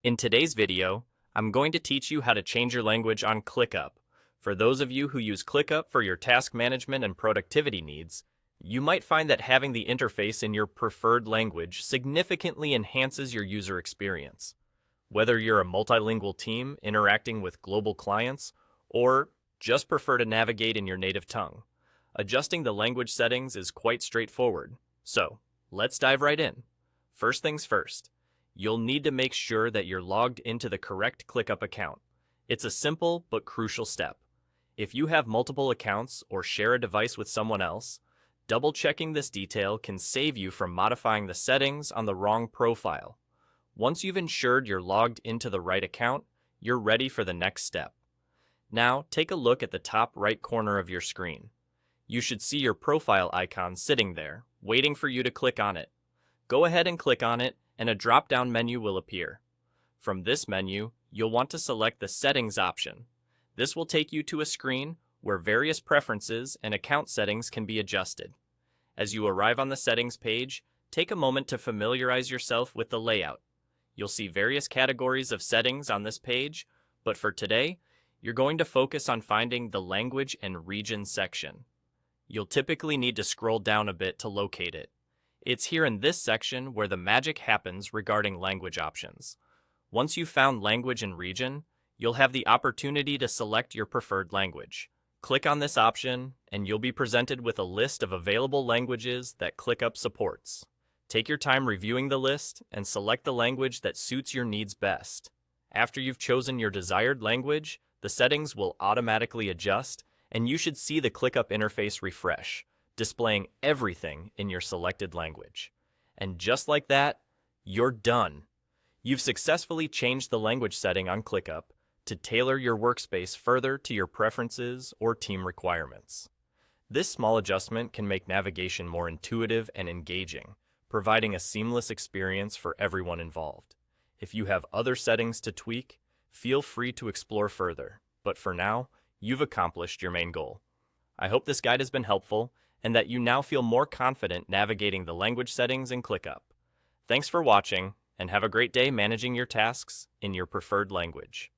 In today's video, I'm going to teach you how to change your language on ClickUp. For those of you who use ClickUp for your task management and productivity needs, you might find that having the interface in your preferred language significantly enhances your user experience. Whether you're a multilingual team interacting with global clients, or just prefer to navigate in your native tongue, adjusting the language settings is quite straightforward. So, let's dive right in. First things first. You'll need to make sure that you're logged into the correct ClickUp account. It's a simple but crucial step. If you have multiple accounts or share a device with someone else, double-checking this detail can save you from modifying the settings on the wrong profile. Once you've ensured you're logged into the right account, you're ready for the next step. Now, take a look at the top right corner of your screen. You should see your profile icon sitting there, waiting for you to click on it. Go ahead and click on it, and a drop-down menu will appear. From this menu, you'll want to select the Settings option. This will take you to a screen where various preferences and account settings can be adjusted. As you arrive on the Settings page, take a moment to familiarize yourself with the layout. You'll see various categories of settings on this page, but for today, you're going to focus on finding the Language and Region section. You'll typically need to scroll down a bit to locate it. It's here in this section where the magic happens regarding language options. Once you've found Language and Region, you'll have the opportunity to select your preferred language. Click on this option, and you'll be presented with a list of available languages that ClickUp supports. Take your time reviewing the list and select the language that suits your needs best. After you've chosen your desired language, the settings will automatically adjust, and you should see the ClickUp interface refresh, displaying everything in your selected language. And just like that, you're done. You've successfully changed the language setting on ClickUp to tailor your workspace further to your preferences or team requirements. This small adjustment can make navigation more intuitive and engaging, providing a seamless experience for everyone involved. If you have other settings to tweak, feel free to explore further, but for now, you've accomplished your main goal. I hope this guide has been helpful and that you now feel more confident navigating the language settings in ClickUp. Thanks for watching, and have a great day managing your tasks in your preferred language.